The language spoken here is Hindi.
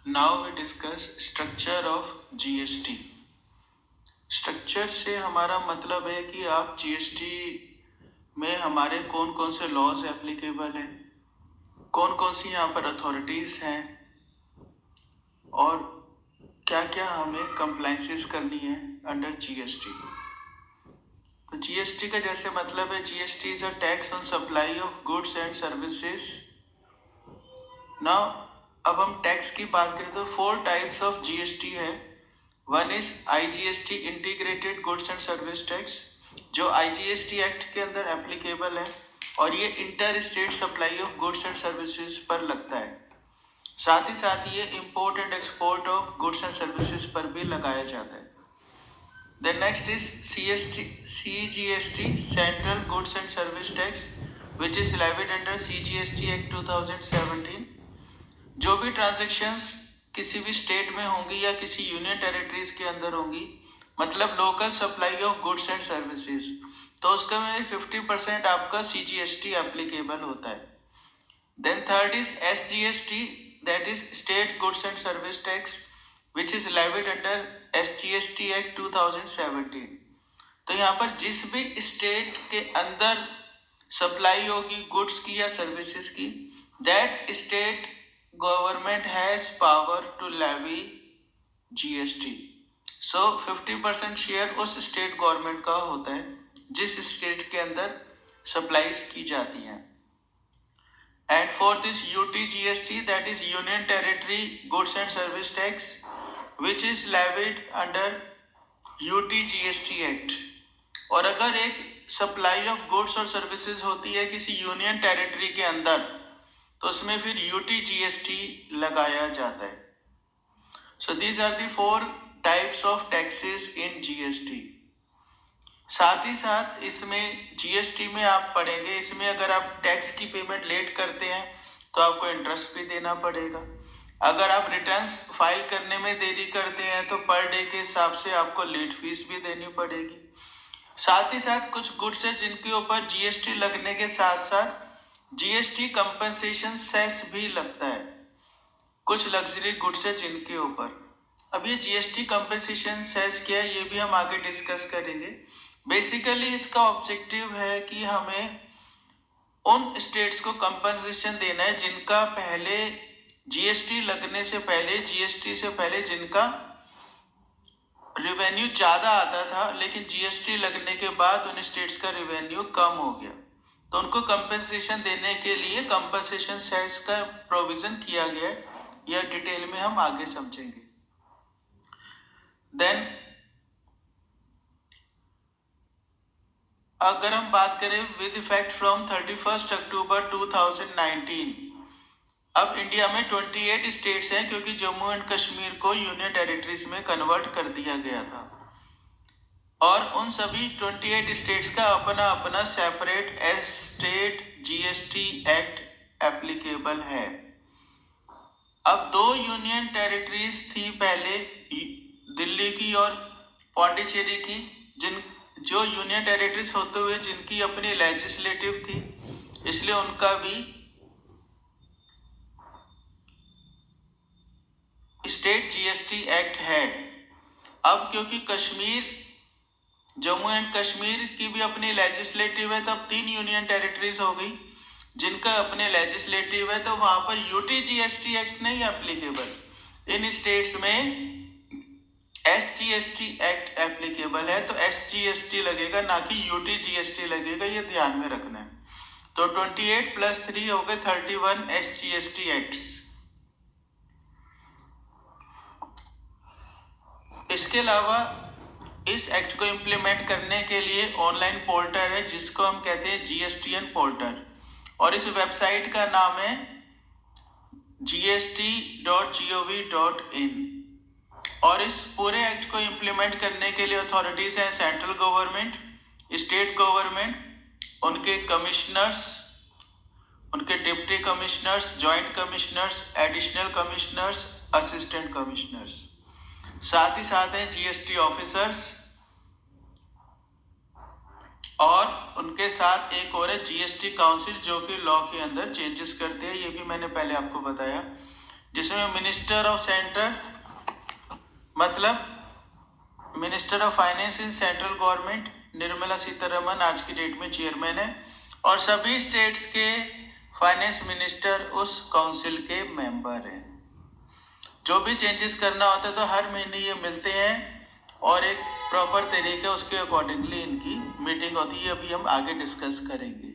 Now we discuss structure of GST. Structure से हमारा मतलब है कि आप जीएसटी में हमारे कौन कौन से लॉज एप्लीकेबल हैं, कौन कौन सी यहाँ पर अथॉरिटीज़ हैं और क्या क्या हमें कंप्लाइंसेस करनी है अंडर जीएसटी। तो जीएसटी का जैसे मतलब है, GST is a tax on supply of goods and services. Now अब हम टैक्स की बात करें तो 4 टाइप्स ऑफ जीएसटी है। One is IGST integrated goods and service tax, जो आईजीएसटी एक्ट के अंदर एप्लीकेबल है और ये inter state supply of goods and services पर लगता है। साथ ही साथ ये import and export of goods and services पर भी लगाया जाता है। Then next is CGST central goods and service tax which is levied under CGST act 2017। जो भी ट्रांजेक्शन्स किसी भी स्टेट में होंगी या किसी यूनियन टेरिटरीज के अंदर होंगी, मतलब local supply of goods and services, तो उसका में 50% आपका सीजीएसटी एप्लीकेबल होता है। Then third is SGST, that is state goods and service tax which is levied under SGST act 2017। तो यहाँ पर जिस भी स्टेट के अंदर सप्लाई होगी गुड्स की या सर्विसेज की, that state government has power to levy GST. So 50% share उस स्टेट गवर्नमेंट का होता है जिस स्टेट के अंदर सप्लाईज की जाती हैं। And fourth is UTGST, that is union territory goods and service tax which is levied under UTGST act. और अगर एक सप्लाई ऑफ गुड्स और सर्विसेज होती है किसी यूनियन टेरिटरी के अंदर, तो उसमें फिर यूटीजीएसटी लगाया जाता है। So these are the 4 types of taxes in GST. साथ ही साथ इसमें जीएसटी में आप पढ़ेंगे, इसमें अगर आप टैक्स की पेमेंट लेट करते हैं तो आपको इंटरेस्ट भी देना पड़ेगा। अगर आप रिटर्न्स फाइल करने में देरी करते हैं तो पर डे के हिसाब से आपको लेट फीस भी देनी पड़ेगी। साथ ही साथ कुछ गुड्स है जिनके ऊपर जीएसटी लगने के साथ साथ जीएसटी कंपनसेशन सेस भी लगता है। कुछ लग्जरी गुड्स है जिनके ऊपर। अब ये जीएसटी कंपनसेशन सेस क्या है, ये भी हम आगे डिस्कस करेंगे। बेसिकली इसका ऑब्जेक्टिव है कि हमें उन स्टेट्स को कंपनसेशन देना है जिनका पहले जीएसटी लगने से पहले, जीएसटी से पहले जिनका रेवेन्यू ज़्यादा आता था, लेकिन जीएसटी लगने के बाद उन स्टेट्स का रेवेन्यू कम हो गया, तो उनको कंपनसेशन देने के लिए कंपनसेशन सेस का प्रोविजन किया गया है। यह डिटेल में हम आगे समझेंगे। देन अगर हम बात करें विद इफेक्ट फ्रॉम 31 अक्टूबर 2019, अब इंडिया में 28 स्टेट्स हैं क्योंकि जम्मू एंड कश्मीर को यूनियन टेरिटरीज में कन्वर्ट कर दिया गया था और उन सभी 28 स्टेट्स का अपना अपना separate state GST act applicable है। अब 2 यूनियन टेरिटरीज थी पहले, दिल्ली की और पौंडीचेरी की, जो यूनियन टेरिटरीज होते हुए जिनकी अपनी लेजिस्लेटिव थी, इसलिए उनका भी स्टेट जीएसटी एक्ट है। अब क्योंकि जम्मू एंड कश्मीर की भी अपनी लेजिस्लेटिव है, तब 3 यूनियन टेरिटरीज हो गई जिनका अपने लेजिस्लेटिव है, तो वहां पर यूटीजीएसटी एक्ट नहीं एप्लीकेबल। इन स्टेट्स में एसजीएसटी एक्ट एप्लीकेबल है, तो एसजीएसटी लगेगा, ना कि यूटीजीएसटी लगेगा, ये ध्यान में रखना है। तो 28 + 3 हो गए 31 एसजीएसटी एक्ट्स। इसके अलावा इस एक्ट को इम्प्लीमेंट करने के लिए ऑनलाइन पोर्टल है जिसको हम कहते हैं जीएसटीएन पोर्टल, और इस वेबसाइट का नाम है gst.gov.in। और इस पूरे एक्ट को इम्प्लीमेंट करने के लिए अथॉरिटीज हैं सेंट्रल गवर्नमेंट, स्टेट गवर्नमेंट, उनके कमिश्नर्स, उनके deputy commissioners, joint commissioners, additional commissioners, assistant commissioners. साथ ही साथ हैं जीएसटी ऑफिसर्स, और उनके साथ एक और है जीएसटी काउंसिल जो कि लॉ के अंदर चेंजेस करते हैं। ये भी मैंने पहले आपको बताया। जिसमें मिनिस्टर ऑफ सेंटर मतलब minister of finance in central government Nirmala Sitharaman आज की डेट में चेयरमैन है, और सभी स्टेट्स के फाइनेंस मिनिस्टर उस काउंसिल के मेंबर हैं। जो भी चेंजेस करना होता है तो हर महीने ये मिलते हैं और एक प्रॉपर तरीके उसके अकॉर्डिंगली इनकी मीटिंग होती है। अभी हम आगे डिस्कस करेंगे।